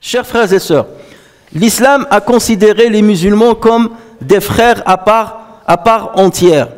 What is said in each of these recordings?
Chers frères et sœurs, l'islam a considéré les musulmans comme des frères à part entière.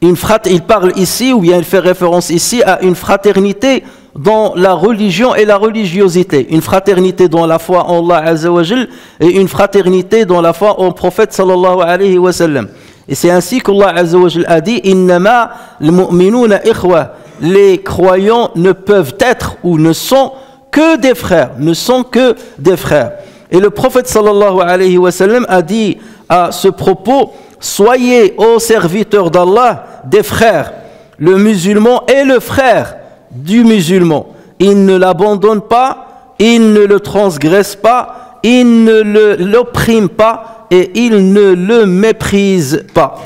Il parle ici, ou bien il fait référence ici à une fraternité dans la religion et la religiosité. Une fraternité dans la foi en Allah Azza wa Jal et une fraternité dans la foi en prophète sallallahu alayhi wa sallam. Et c'est ainsi qu'Allah Azza wa Jal a dit « Innama al-mu'minuna ikhwa » Les croyants ne peuvent être ou ne sont que des frères, ne sont que des frères. Et le prophète sallallahu alayhi wa sallam a dit à ce propos, soyez ô serviteurs d'Allah des frères. Le musulman est le frère du musulman. Il ne l'abandonne pas, il ne le transgresse pas, il ne l'opprime pas et il ne le méprise pas.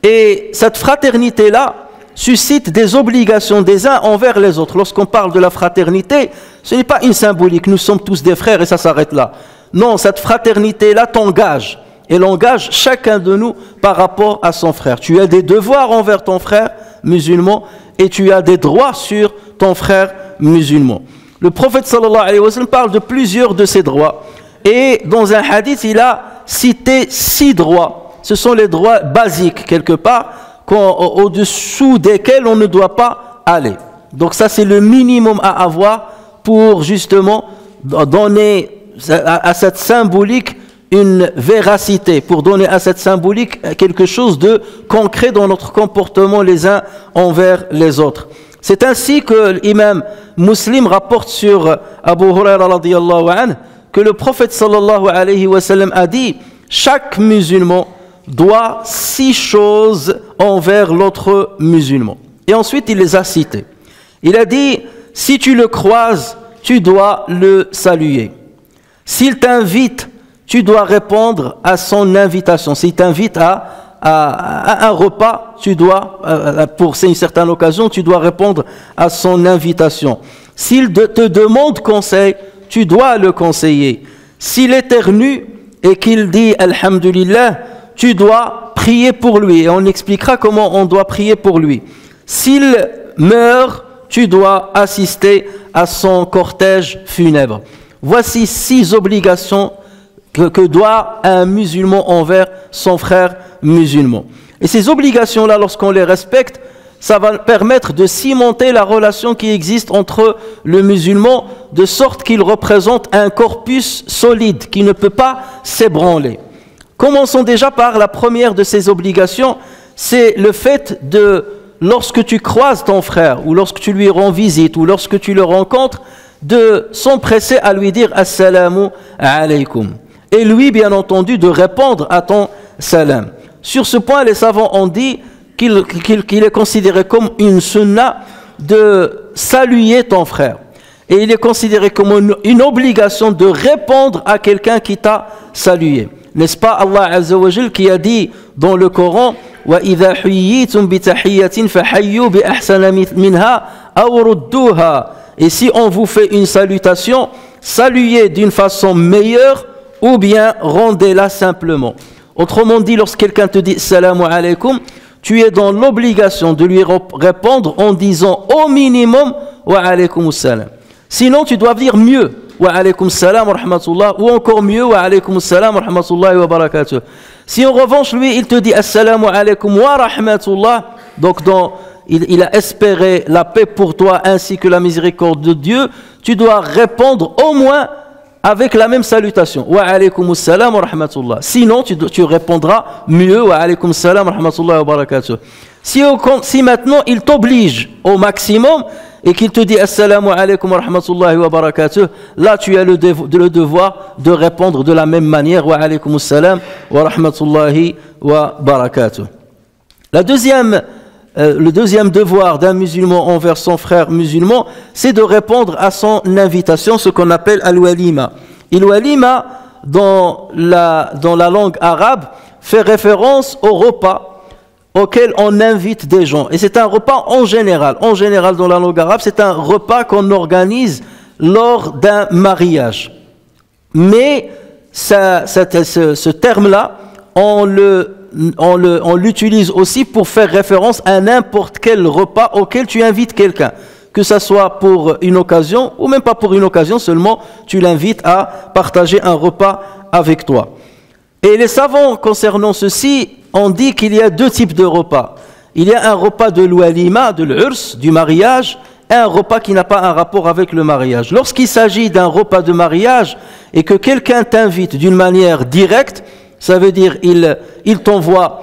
Et cette fraternité-là suscite des obligations des uns envers les autres. Lorsqu'on parle de la fraternité, ce n'est pas une symbolique, nous sommes tous des frères et ça s'arrête là. Non, cette fraternité-là t'engage. Elle engage chacun de nous par rapport à son frère. Tu as des devoirs envers ton frère musulman et tu as des droits sur ton frère musulman. Le prophète sallallahu alayhi wa sallam parle de plusieurs de ces droits. Et dans un hadith, il a cité 6 droits. Ce sont les droits basiques quelque part, au-dessous desquels on ne doit pas aller. Donc ça c'est le minimum à avoir pour justement donner à cette symbolique une véracité, pour donner à cette symbolique quelque chose de concret dans notre comportement les uns envers les autres. C'est ainsi que l'imam Muslim rapporte sur Abu Huraira radiyallahu anhu que le prophète sallallahu alayhi wa sallam a dit « Chaque musulman doit 6 choses envers l'autre musulman. » Et ensuite, il les a citées. Il a dit, si tu le croises, tu dois le saluer. S'il t'invite, tu dois répondre à son invitation. S'il t'invite à un repas, tu dois, pour une certaine occasion, tu dois répondre à son invitation. S'il te demande conseil, tu dois le conseiller. S'il éternue et qu'il dit « Alhamdulillah », tu dois prier pour lui. Et on expliquera comment on doit prier pour lui. S'il meurt, tu dois assister à son cortège funèbre. Voici 6 obligations que doit un musulman envers son frère musulman. Et ces obligations-là, lorsqu'on les respecte, ça va permettre de cimenter la relation qui existe entre le musulman, de sorte qu'il représente un corpus solide qui ne peut pas s'ébranler. Commençons déjà par la première de ces obligations, c'est le fait de, lorsque tu croises ton frère, ou lorsque tu lui rends visite, ou lorsque tu le rencontres, de s'empresser à lui dire « Assalamu alaykum ». Et lui, bien entendu, de répondre à ton salam. Sur ce point, les savants ont dit qu'il est considéré comme une sunna de saluer ton frère. Et il est considéré comme une obligation de répondre à quelqu'un qui t'a salué. N'est-ce pas Allah Azza wa Jal qui a dit dans le Coran وَإِذَا حُيِّيتُمْ بِتَحِيَّةٍ فَحَيُّوا بِأَحْسَنَ مِنْهَا أَوْ رُدُّوهَا. Et si on vous fait une salutation, saluez d'une façon meilleure ou bien rendez-la simplement. Autrement dit, lorsque quelqu'un te dit Salamu alaykum, tu es dans l'obligation de lui répondre en disant au minimum Wa alaykum salam. Sinon, tu dois dire mieux Wa alaykum salam wa rahmatullah, ou encore mieux Wa alaykum salam wa rahmatullahi wa barakatuh. Si en revanche, lui, il te dit Assalamu alaykum wa rahmatullah, donc il a espéré la paix pour toi ainsi que la miséricorde de Dieu, tu dois répondre au moins avec la même salutation. Wa alaykum salam wa rahmatullah. Sinon, tu répondras mieux Wa alaykum salam wa rahmatullahi wa barakatuh. Si maintenant il t'oblige au maximum et qu'il te dit Assalamu alaykum wa rahmatullahi wa barakatuh, là tu as le devoir de répondre de la même manière Wa alaykum salam wa rahmatullahi wa barakatuh. La deuxième le deuxième devoir d'un musulman envers son frère musulman, c'est de répondre à son invitation, ce qu'on appelle al-walima. Et al-walima, dans la langue arabe, fait référence au repas auquel on invite des gens. Et c'est un repas en général. En général, dans la langue arabe, c'est un repas qu'on organise lors d'un mariage. Mais ce terme-là, on l'utilise aussi pour faire référence à n'importe quel repas auquel tu invites quelqu'un. Que ce soit pour une occasion, ou même pas pour une occasion, seulement tu l'invites à partager un repas avec toi. Et les savants concernant ceci ont dit qu'il y a deux types de repas. Il y a un repas de l'oualima, de l'urs, du mariage, et un repas qui n'a pas un rapport avec le mariage. Lorsqu'il s'agit d'un repas de mariage et que quelqu'un t'invite d'une manière directe, ça veut dire il t'envoie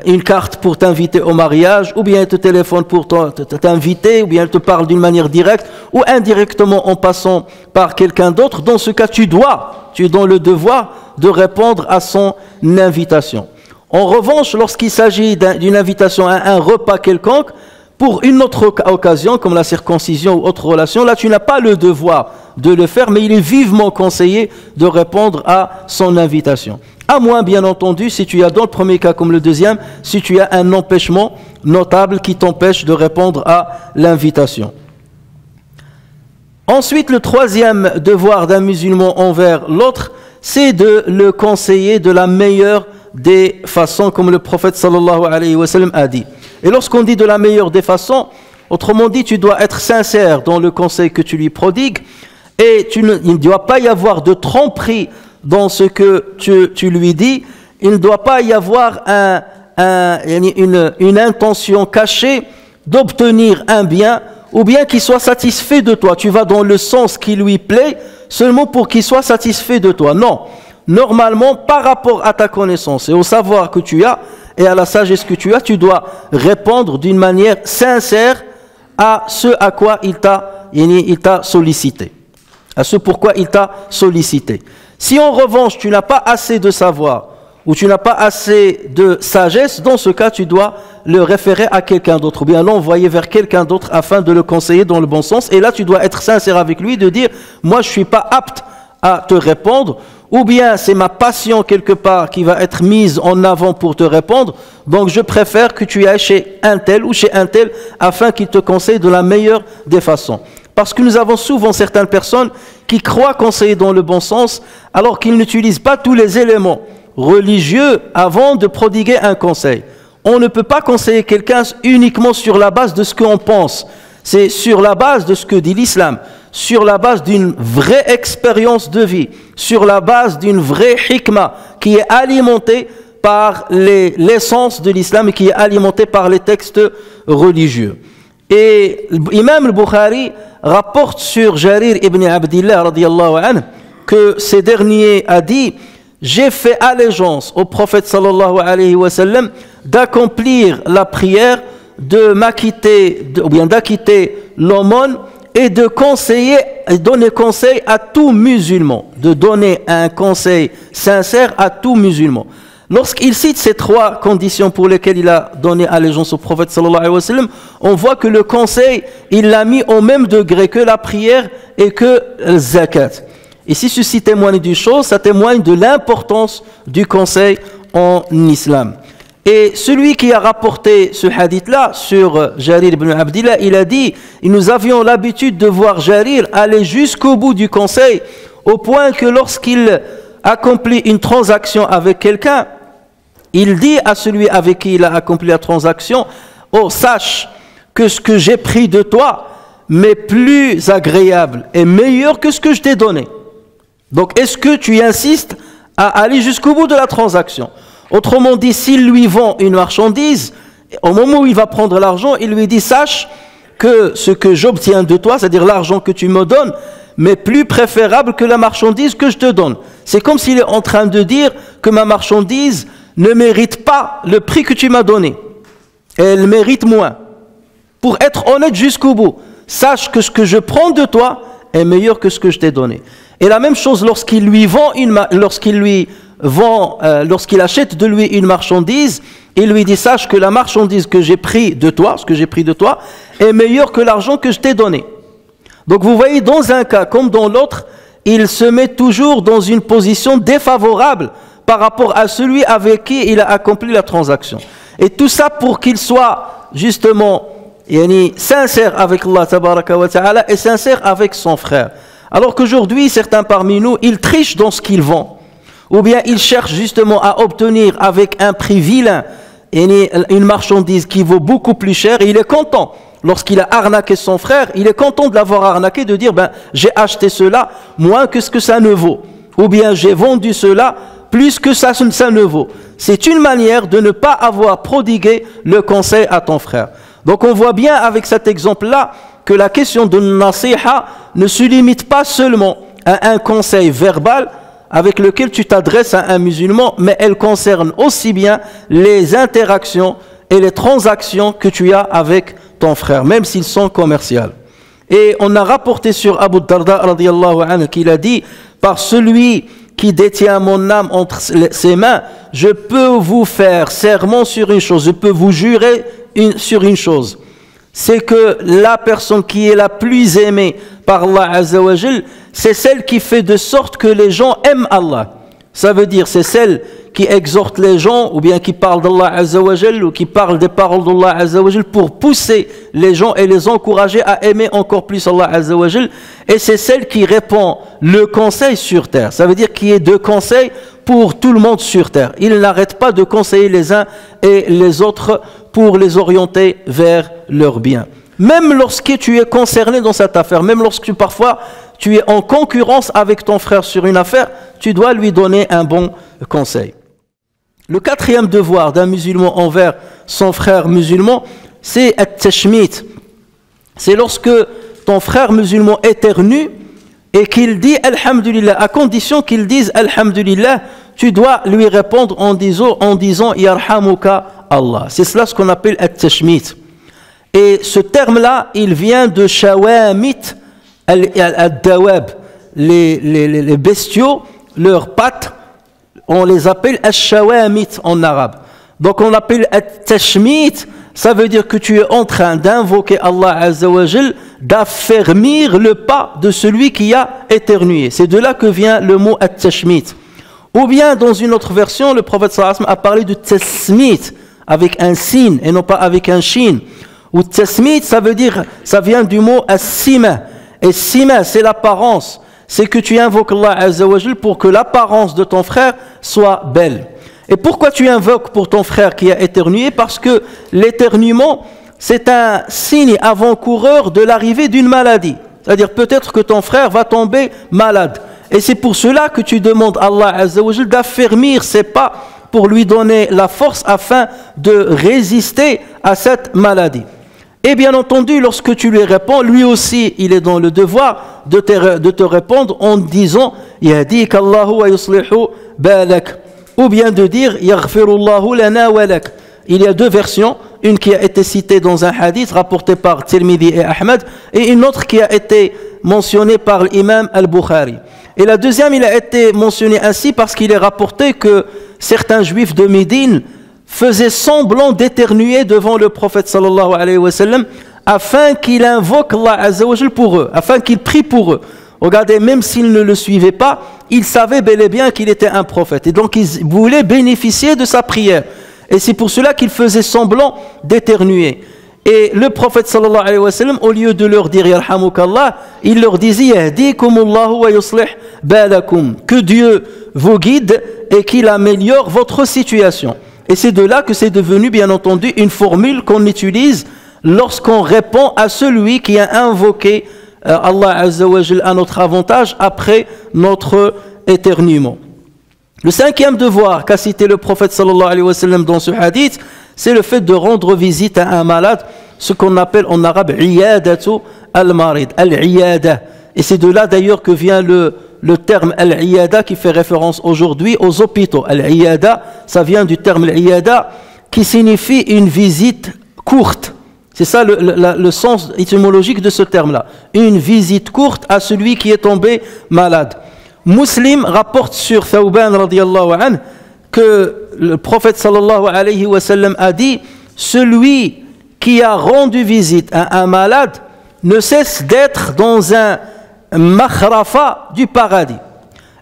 une carte pour t'inviter au mariage, ou bien il te téléphone pour t'inviter, ou bien il te parle d'une manière directe, ou indirectement en passant par quelqu'un d'autre. Dans ce cas, tu es dans le devoir de répondre à son invitation. En revanche, lorsqu'il s'agit d'une invitation à un repas quelconque, pour une autre occasion, comme la circoncision ou autre relation, là tu n'as pas le devoir de le faire, mais il est vivement conseillé de répondre à son invitation. À moins, bien entendu, si tu as dans le premier cas comme le deuxième, si tu as un empêchement notable qui t'empêche de répondre à l'invitation. Ensuite, le troisième devoir d'un musulman envers l'autre, c'est de le conseiller de la meilleure des façons, comme le prophète sallallahu alayhi wa sallam a dit. Et lorsqu'on dit de la meilleure des façons, autrement dit, tu dois être sincère dans le conseil que tu lui prodigues, et il ne doit pas y avoir de tromperie dans ce que tu lui dis. Il ne doit pas y avoir une intention cachée d'obtenir un bien, ou bien qu'il soit satisfait de toi. Tu vas dans le sens qui lui plaît, seulement pour qu'il soit satisfait de toi. Non. Normalement, par rapport à ta connaissance et au savoir que tu as, et à la sagesse que tu as, tu dois répondre d'une manière sincère à ce à quoi il t'a sollicité. À ce pourquoi il t'a sollicité. Si en revanche tu n'as pas assez de savoir ou tu n'as pas assez de sagesse, dans ce cas tu dois le référer à quelqu'un d'autre ou bien l'envoyer vers quelqu'un d'autre afin de le conseiller dans le bon sens. Et là tu dois être sincère avec lui, de dire moi je ne suis pas apte à te répondre, ou bien c'est ma passion quelque part qui va être mise en avant pour te répondre, donc je préfère que tu ailles chez un tel ou chez un tel afin qu'il te conseille de la meilleure des façons. Parce que nous avons souvent certaines personnes qui croient conseiller dans le bon sens alors qu'ils n'utilisent pas tous les éléments religieux avant de prodiguer un conseil. On ne peut pas conseiller quelqu'un uniquement sur la base de ce qu'on pense, c'est sur la base de ce que dit l'islam, sur la base d'une vraie expérience de vie, sur la base d'une vraie hikmah qui est alimentée par l'essence de l'islam et qui est alimentée par les textes religieux. Et l'imam al-Bukhari rapporte sur Jarir ibn Abdillah radiyallahu anhu que ce dernier a dit: j'ai fait allégeance au prophète sallallahu alayhi wa sallam d'accomplir la prière, de m'acquitter, ou bien d'acquitter l'aumône et de conseiller, et donner conseil à tout musulman, de donner un conseil sincère à tout musulman. Lorsqu'il cite ces trois conditions pour lesquelles il a donné allégeance au prophète sallallahu alayhi wa sallam, on voit que le conseil, il l'a mis au même degré que la prière et que le zakat. Et si ceci témoigne d'une chose, ça témoigne de l'importance du conseil en islam. Et celui qui a rapporté ce hadith-là sur Jarir ibn Abdillah, il a dit: nous avions l'habitude de voir Jarir aller jusqu'au bout du conseil, au point que lorsqu'il accomplit une transaction avec quelqu'un, il dit à celui avec qui il a accompli la transaction: oh, sache que ce que j'ai pris de toi m'est plus agréable et meilleur que ce que je t'ai donné. Donc est-ce que tu insistes à aller jusqu'au bout de la transaction? Autrement dit, s'il lui vend une marchandise, au moment où il va prendre l'argent, il lui dit: sache que ce que j'obtiens de toi, c'est-à-dire l'argent que tu me donnes, m'est plus préférable que la marchandise que je te donne. C'est comme s'il est en train de dire que ma marchandise ne mérite pas le prix que tu m'as donné. Elle mérite moins. Pour être honnête jusqu'au bout, sache que ce que je prends de toi est meilleur que ce que je t'ai donné. Et la même chose lorsqu'il lui vend lorsqu'il achète de lui une marchandise, il lui dit sache que la marchandise que j'ai pris de toi, ce que j'ai pris de toi, est meilleur que l'argent que je t'ai donné. Donc vous voyez, dans un cas comme dans l'autre, il se met toujours dans une position défavorable par rapport à celui avec qui il a accompli la transaction. Et tout ça pour qu'il soit justement sincère avec Allah tabaraka wa ta'ala et sincère avec son frère. Alors qu'aujourd'hui, certains parmi nous, ils trichent dans ce qu'ils vendent. Ou bien ils cherchent justement à obtenir avec un prix vilain une marchandise qui vaut beaucoup plus cher, et il est content. Lorsqu'il a arnaqué son frère, il est content de l'avoir arnaqué, de dire j'ai acheté cela moins que ce que ça ne vaut. Ou bien j'ai vendu cela plus que ça ne vaut. C'est une manière de ne pas avoir prodigué le conseil à ton frère. Donc on voit bien avec cet exemple-là que la question de nasiha ne se limite pas seulement à un conseil verbal avec lequel tu t'adresses à un musulman, mais elle concerne aussi bien les interactions et les transactions que tu as avec ton frère, même s'ils sont commerciaux. Et on a rapporté sur Abu Darda radiyallahu anhu qu'il a dit, par celui qui détient mon âme entre ses mains, je peux vous faire serment sur une chose, je peux vous jurer sur une chose. C'est que la personne qui est la plus aimée par Allah Azza wa Jal, c'est celle qui fait de sorte que les gens aiment Allah. Ça veut dire, c'est celle qui exhorte les gens, ou bien qui parle d'Allah Azza wa Jal, ou qui parle des paroles d'Allah Azza wa Jal pour pousser les gens et les encourager à aimer encore plus Allah Azza wa Jal. Et c'est celle qui répand le conseil sur terre. Ça veut dire qu'il y ait deux conseils pour tout le monde sur terre. Il n'arrête pas de conseiller les uns et les autres pour les orienter vers leur bien. Même lorsque tu es concerné dans cette affaire, même lorsque parfois tu es en concurrence avec ton frère sur une affaire, tu dois lui donner un bon conseil. Le quatrième devoir d'un musulman envers son frère musulman, c'est at-tashmit. C'est lorsque ton frère musulman éternue et qu'il dit Alhamdulillah, à condition qu'il dise Alhamdulillah, tu dois lui répondre en disant Yarhamuka Allah. C'est cela ce qu'on appelle at-tashmit. Et ce terme-là, il vient de shawamit al-dawab. Les bestiaux, leurs pattes, on les appelle ash-shawamit en arabe. Donc on appelle at-tashmit, ça veut dire que tu es en train d'invoquer Allah Azza wa Jal, d'affermir le pas de celui qui a éternué. C'est de là que vient le mot at-tashmit. Ou bien dans une autre version, le prophète sallallahu alayhi wa sallam a parlé de tasmit avec un sin et non pas avec un shin. Ou tasmit, ça veut dire, ça vient du mot as-sima. Et sima, c'est l'apparence. C'est que tu invoques Allah Azza wa Jal pour que l'apparence de ton frère soit belle. Et pourquoi tu invoques pour ton frère qui a éternué? Parce que l'éternuement, c'est un signe avant-coureur de l'arrivée d'une maladie. C'est-à-dire peut-être que ton frère va tomber malade. Et c'est pour cela que tu demandes à Allah Azza wa Jal d'affermir ses pas pour lui donner la force afin de résister à cette maladie. Et bien entendu, lorsque tu lui réponds, lui aussi, il est dans le devoir de te répondre en disant « Yahdik Allahu wa yuslihu balak » ou bien de dire « Yaghfirullahu lana wa lak ». Il y a deux versions, une qui a été citée dans un hadith rapporté par Tirmidhi et Ahmad, et une autre qui a été mentionnée par l'imam al-Bukhari. Et la deuxième, il a été mentionné ainsi parce qu'il est rapporté que certains juifs de Médine faisaient semblant d'éternuer devant le prophète sallallahu alayhi wa sallam afin qu'il invoque Allah Azza wa Jal pour eux, afin qu'il prie pour eux. Regardez, même s'ils ne le suivaient pas, ils savaient bel et bien qu'il était un prophète. Et donc ils voulaient bénéficier de sa prière. Et c'est pour cela qu'ils faisaient semblant d'éternuer. Et le prophète sallallahu alayhi wa sallam, au lieu de leur dire Yarhamukallah, il leur disait Yahdikumullahu wa yuslih balakum. Que Dieu vous guide et qu'il améliore votre situation. Et c'est de là que c'est devenu, bien entendu, une formule qu'on utilise lorsqu'on répond à celui qui a invoqué Allah Azza wa Jal à notre avantage après notre éternuement. Le cinquième devoir qu'a cité le prophète sallallahu alayhi wa sallam dans ce hadith, c'est le fait de rendre visite à un malade, ce qu'on appelle en arabe iyadatu al-marid, al-iyada. Et c'est de là d'ailleurs que vient le terme al-iyada qui fait référence aujourd'hui aux hôpitaux. Al-iyada, ça vient du terme al-iyada qui signifie une visite courte. C'est ça le sens étymologique de ce terme-là. Une visite courte à celui qui est tombé malade. Muslim rapporte sur Thawban radiyallahu anhu que le prophète sallallahu alayhi wa sallam a dit: celui qui a rendu visite à un malade ne cesse d'être dans un makhrafa du paradis.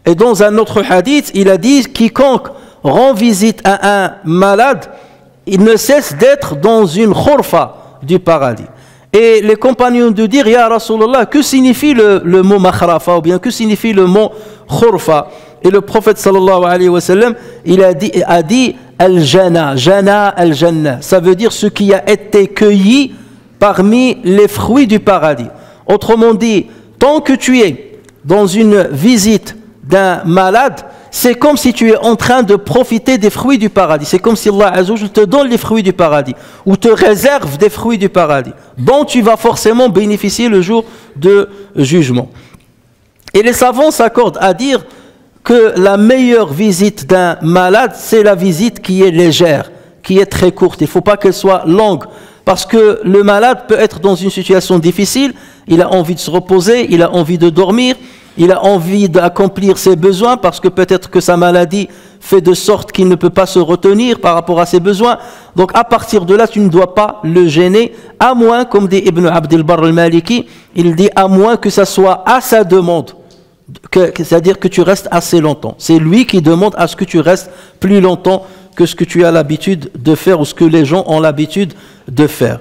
Et dans un autre hadith, il a dit: quiconque rend visite à un malade, il ne cesse d'être dans une khurfa du paradis. Et les compagnons de dire: Ya Rasulallah, que signifie le mot makhrafa, ou bien que signifie le mot khurfa? Et le prophète sallallahu alayhi wa sallam, il a dit al-jana, jana al-jannah. Ça veut dire ce qui a été cueilli parmi les fruits du paradis. Autrement dit, tant que tu es dans une visite d'un malade, c'est comme si tu es en train de profiter des fruits du paradis. C'est comme si Allah Azza wa Jalla te donne les fruits du paradis, ou te réserve des fruits du paradis, dont tu vas forcément bénéficier le jour de jugement. Et les savants s'accordent à dire que la meilleure visite d'un malade, c'est la visite qui est légère, qui est très courte. Il ne faut pas qu'elle soit longue, parce que le malade peut être dans une situation difficile, il a envie de se reposer, il a envie de dormir, il a envie d'accomplir ses besoins, parce que peut-être que sa maladie fait de sorte qu'il ne peut pas se retenir par rapport à ses besoins. Donc à partir de là, tu ne dois pas le gêner, à moins, comme dit Ibn Abd al-Barr al-Maliki, il dit à moins que ça soit à sa demande, c'est-à-dire que tu restes assez longtemps. C'est lui qui demande à ce que tu restes plus longtemps que ce que tu as l'habitude de faire ou ce que les gens ont l'habitude de faire.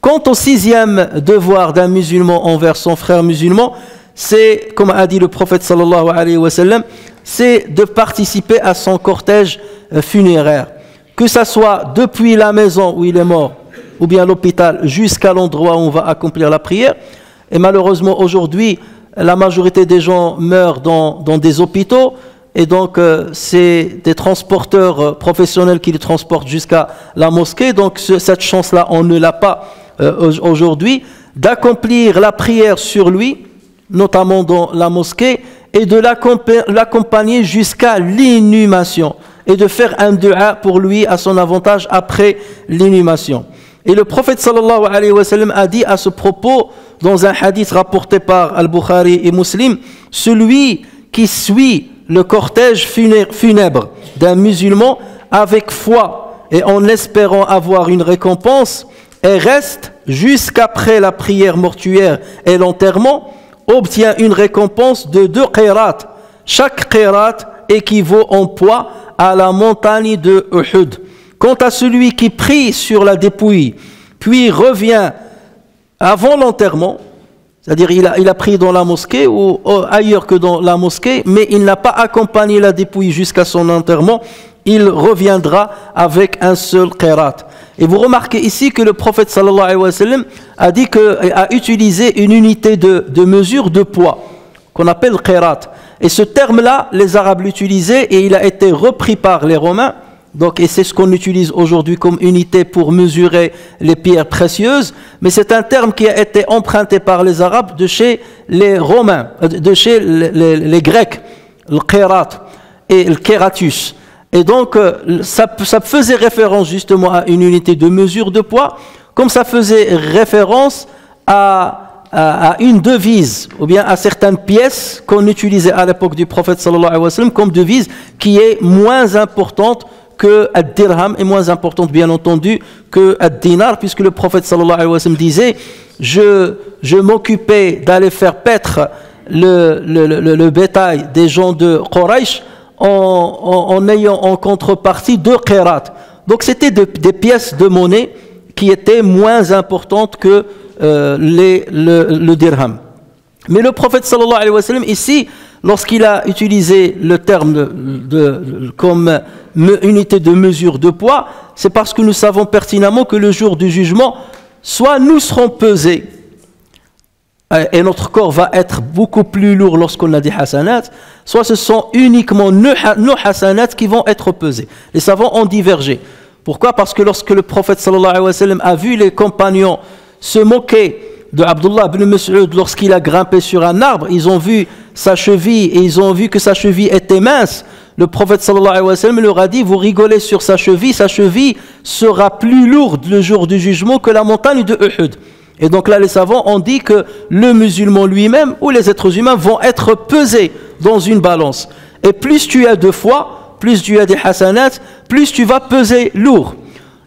Quant au sixième devoir d'un musulman envers son frère musulman, c'est, comme a dit le prophète sallallahu alayhi wa sallam, c'est de participer à son cortège funéraire. Que ça soit depuis la maison où il est mort, ou bien l'hôpital, jusqu'à l'endroit où on va accomplir la prière. Et malheureusement aujourd'hui, la majorité des gens meurent dans des hôpitaux, et donc c'est des transporteurs professionnels qui les transportent jusqu'à la mosquée. Donc cette chance-là, on ne l'a pas aujourd'hui, d'accomplir la prière sur lui, notamment dans la mosquée, et de l'accompagner jusqu'à l'inhumation, et de faire un dua pour lui à son avantage après l'inhumation. Et le prophète sallallahu alayhi wa sallam a dit à ce propos, dans un hadith rapporté par Al-Bukhari et Muslim: celui qui suit le cortège funèbre d'un musulman avec foi et en espérant avoir une récompense, et reste jusqu'après la prière mortuaire et l'enterrement, obtient une récompense de 2 qirats. Chaque qirat équivaut en poids à la montagne de Uhud. Quant à celui qui prie sur la dépouille, puis revient avant l'enterrement, c'est-à-dire il a prié dans la mosquée ou ailleurs que dans la mosquée, mais il n'a pas accompagné la dépouille jusqu'à son enterrement, il reviendra avec un seul qirat. Et vous remarquez ici que le prophète sallallahu alayhi wa sallam a utilisé une unité de mesure de poids, qu'on appelle qirat. Et ce terme-là, les Arabes l'utilisaient et il a été repris par les Romains. Donc, et c'est ce qu'on utilise aujourd'hui comme unité pour mesurer les pierres précieuses, mais c'est un terme qui a été emprunté par les Arabes de chez les Romains, de chez les Grecs, le qirat et le kératus. Et donc, ça faisait référence justement à une unité de mesure de poids, comme ça faisait référence à une devise, ou bien à certaines pièces qu'on utilisait à l'époque du prophète sallallahu alayhi wa sallam comme devise qui est moins importante que ad-dirham, est moins importante bien entendu que ad-dinar, puisque le prophète sallallahu alayhi wa sallam disait: je m'occupais d'aller faire paître le bétail des gens de Quraysh en ayant en contrepartie 2 qirats. Donc c'était des pièces de monnaie qui étaient moins importantes que le dirham. Mais le prophète sallallahu alayhi wa sallam ici, lorsqu'il a utilisé le terme comme unité de mesure de poids, c'est parce que nous savons pertinemment que le jour du jugement, soit nous serons pesés, et notre corps va être beaucoup plus lourd lorsqu'on a des hasanats, soit ce sont uniquement nos hasanats qui vont être pesés. Les savants ont divergé. Pourquoi? Parce que lorsque le prophète sallallahu alayhi wa sallam a vu les compagnons se moquer de Abdullah ibn Mas'ud lorsqu'il a grimpé sur un arbre, ils ont vu sa cheville et ils ont vu que sa cheville était mince. le prophète sallallahu alayhi wa sallam leur a dit, vous rigolez sur sa cheville sera plus lourde le jour du jugement que la montagne de Uhud. Et donc là, les savants ont dit que le musulman lui-même ou les êtres humains vont être pesés dans une balance. Et plus tu as de foi, plus tu as des hasanats, plus tu vas peser lourd.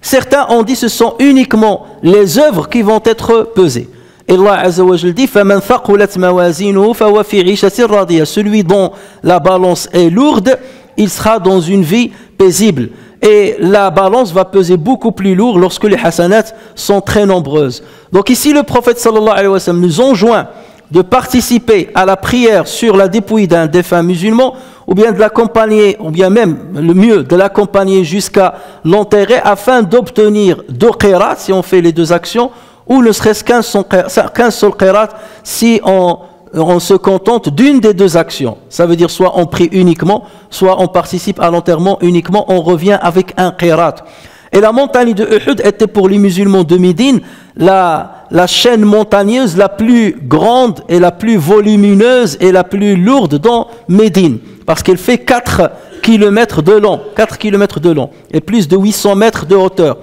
Certains ont dit que ce sont uniquement les œuvres qui vont être pesées. Et Allah Azza wa Jalla dit فَمَنْ ثَقُلَتْ مَوَازِينُهُ فَهُوَ فِي عِيشَةٍ رَاضِيَةٍ. Celui dont la balance est lourde, il sera dans une vie paisible. Et la balance va peser beaucoup plus lourd lorsque les hasanats sont très nombreuses. Donc ici, le prophète sallallahu alayhi wa sallam nous enjoint de participer à la prière sur la dépouille d'un défunt musulman, ou bien de l'accompagner, ou bien même le mieux, de l'accompagner jusqu'à l'enterrer afin d'obtenir 2 qirats si on fait les 2 actions, ou ne serait-ce qu'un seul qirat si on se contente d'une des 2 actions. Ça veut dire soit on prie uniquement, soit on participe à l'enterrement uniquement, on revient avec un qirat. Et la montagne de Uhud était pour les musulmans de Médine la chaîne montagneuse la plus grande et la plus volumineuse et la plus lourde dans Médine, parce qu'elle fait 4 km de long, et plus de 800 mètres de hauteur.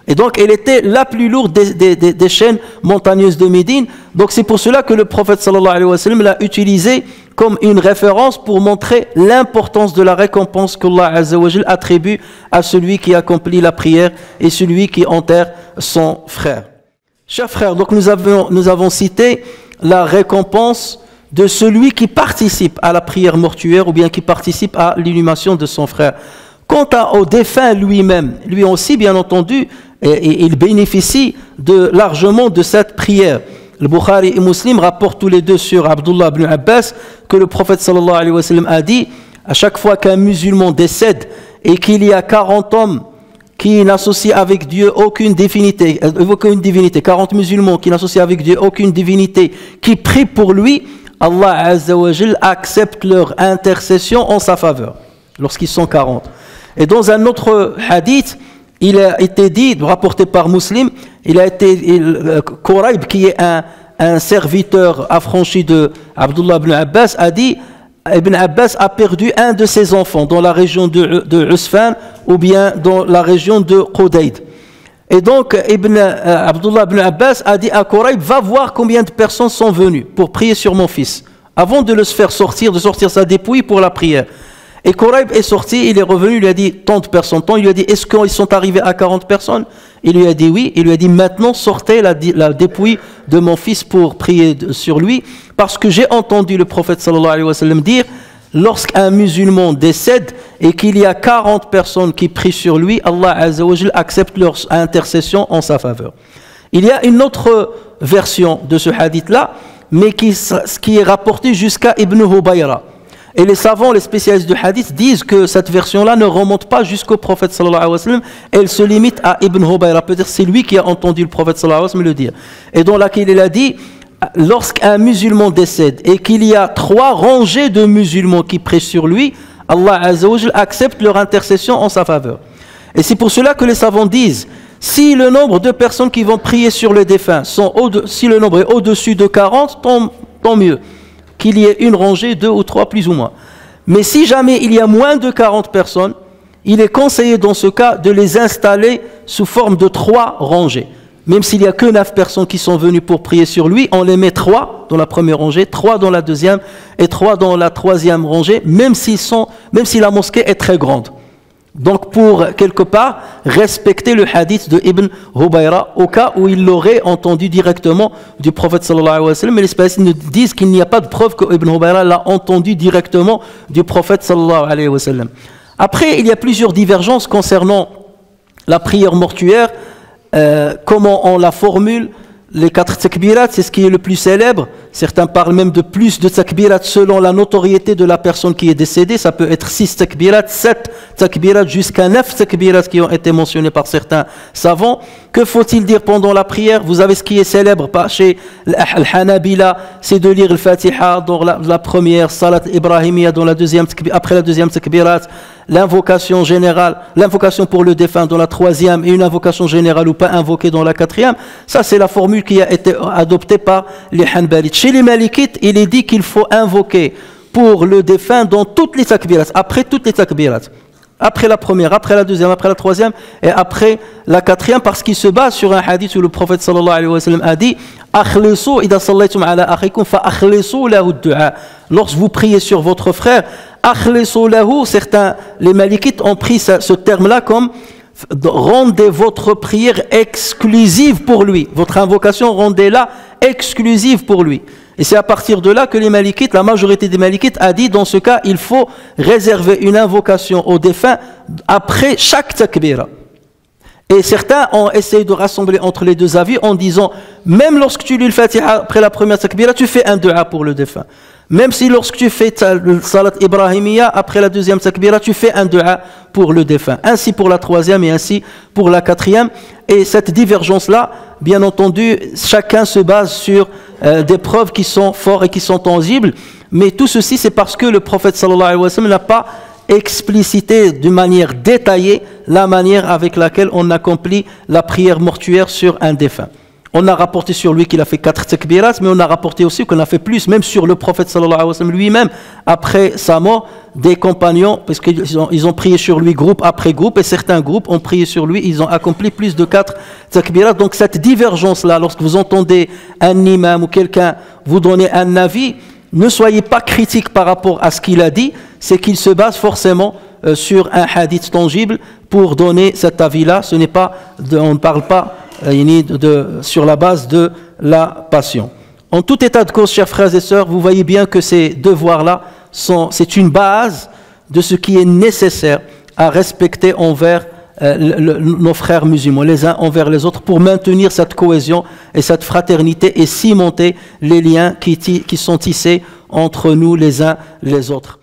Et donc, elle était la plus lourde des chaînes montagneuses de Médine. Donc, c'est pour cela que le prophète sallallahu alayhi wa sallam l'a utilisé comme une référence pour montrer l'importance de la récompense qu'Allah Azza wa Jal attribue à celui qui accomplit la prière et celui qui enterre son frère. Chers frères, donc nous avons cité la récompense de celui qui participe à la prière mortuaire ou bien qui participe à l'inhumation de son frère. Quant au défunt lui-même, lui aussi, bien entendu, il bénéficie largement de cette prière. Le Bukhari et Muslim rapportent tous les deux sur Abdullah ibn Abbas que le prophète sallallahu alayhi wa sallam a dit, à chaque fois qu'un musulman décède et qu'il y a 40 hommes qui n'associent avec Dieu aucune divinité, 40 musulmans qui n'associent avec Dieu aucune divinité, qui prient pour lui, Allah Azza wa Jal accepte leur intercession en sa faveur, lorsqu'ils sont 40. Et dans un autre hadith, il a été dit, rapporté par Muslim, Quraib, qui est un serviteur affranchi de Abdullah ibn Abbas, a dit, Ibn Abbas a perdu un de ses enfants dans la région de Usfan ou bien dans la région de Qudayd. Et donc Abdullah ibn Abbas a dit à Quraib, va voir combien de personnes sont venues pour prier sur mon fils, avant de le faire sortir, de sortir sa dépouille pour la prière. Et Quraib est sorti, il est revenu, il lui a dit tant de personnes, il lui a dit est-ce qu'ils sont arrivés à 40 personnes? Il lui a dit oui, il lui a dit maintenant sortez la dépouille de mon fils pour prier sur lui, parce que j'ai entendu le prophète sallallahu alayhi wa sallam dire, lorsqu'un musulman décède et qu'il y a 40 personnes qui prient sur lui, Allah Azza wa Jal accepte leur intercession en sa faveur. Il y a une autre version de ce hadith-là, mais qui est rapportée jusqu'à Ibn Hubayra. Et les savants, les spécialistes du hadith disent que cette version-là ne remonte pas jusqu'au prophète sallallahu alayhi wa sallam, elle se limite à Ibn Hubayra. Peut-être c'est lui qui a entendu le prophète sallallahu alayhi wa sallam le dire. Et dans laquelle il a dit, lorsqu'un musulman décède et qu'il y a 3 rangées de musulmans qui prient sur lui, Allah Azza wa Jal accepte leur intercession en sa faveur. Et c'est pour cela que les savants disent, si le nombre de personnes qui vont prier sur le défunt si le nombre est au-dessus de 40, tant mieux. Qu'il y ait une rangée, 2 ou 3 plus ou moins. Mais si jamais il y a moins de 40 personnes, il est conseillé dans ce cas de les installer sous forme de 3 rangées. Même s'il n'y a que 9 personnes qui sont venues pour prier sur lui, on les met 3 dans la première rangée, 3 dans la deuxième et 3 dans la troisième rangée, même si la mosquée est très grande. Donc pour quelque part respecter le hadith de Ibn Hubayra au cas où il l'aurait entendu directement du prophète sallallahu alayhi wa sallam, mais les spécialistes nous disent qu'il n'y a pas de preuve que Ibn Hubayra l'a entendu directement du prophète sallallahu alayhi wa sallam. Après, il y a plusieurs divergences concernant la prière mortuaire, comment on la formule. Les 4 takbirat, c'est ce qui est le plus célèbre. Certains parlent même de plus de takbirat selon la notoriété de la personne qui est décédée. Ça peut être 6 takbirat, 7 takbirat, jusqu'à 9 takbirat qui ont été mentionnés par certains savants. Que faut-il dire pendant la prière? Vous avez ce qui est célèbre chez Al-Hanabila, c'est de lire le Fatiha dans la première, Salat Ibrahimiyya dans la deuxième, après la deuxième takbirat, l'invocation générale, l'invocation pour le défunt dans la troisième et une invocation générale ou pas invoquée dans la quatrième. Ça, c'est la formule qui a été adoptée par les Hanbalites. Chez les Malikites, il est dit qu'il faut invoquer pour le défunt dans toutes les takbirat, après toutes les takbirat. Après la première, après la deuxième, après la troisième et après la quatrième, parce qu'il se base sur un hadith où le prophète sallallahu alayhi wa sallam a dit akhlisu idha sallaytum ala akhikum fa akhlisu lahu ad-du'a. Lorsque vous priez sur votre frère, akhlisu lahu, certains, les malikites ont pris ce terme-là comme rendez votre prière exclusive pour lui. Votre invocation, rendez-la exclusive pour lui. Et c'est à partir de là que les malikites, la majorité des malikites a dit, dans ce cas, il faut réserver une invocation au défunt après chaque takbira. Et certains ont essayé de rassembler entre les deux avis en disant, même lorsque tu lis le Fatiha après la première takbira, tu fais un dua pour le défunt. Même si lorsque tu fais le salat ibrahimiya après la deuxième takbira, tu fais un dua pour le défunt. Ainsi pour la troisième et ainsi pour la quatrième. Et cette divergence-là, bien entendu, chacun se base sur des preuves qui sont fortes et qui sont tangibles. Mais tout ceci, c'est parce que le prophète sallallahu alayhi wa sallam n'a pas explicité d'une manière détaillée la manière avec laquelle on accomplit la prière mortuaire sur un défunt. On a rapporté sur lui qu'il a fait 4 takbirats, mais on a rapporté aussi qu'on a fait plus, même sur le prophète sallallahu alayhi wa sallam lui-même, après sa mort, des compagnons, parce qu'ils ont prié sur lui groupe après groupe, et certains groupes ont prié sur lui, ils ont accompli plus de 4 takbirats. Donc cette divergence-là, lorsque vous entendez un imam ou quelqu'un vous donner un avis, ne soyez pas critique par rapport à ce qu'il a dit, c'est qu'il se base forcément sur un hadith tangible pour donner cet avis-là. Ce n'est pas, on ne parle pas sur la base de la passion. En tout état de cause, chers frères et sœurs, vous voyez bien que ces devoirs-là, c'est une base de ce qui est nécessaire à respecter envers nos frères musulmans, les uns envers les autres, pour maintenir cette cohésion et cette fraternité et cimenter les liens qui sont tissés entre nous les uns les autres.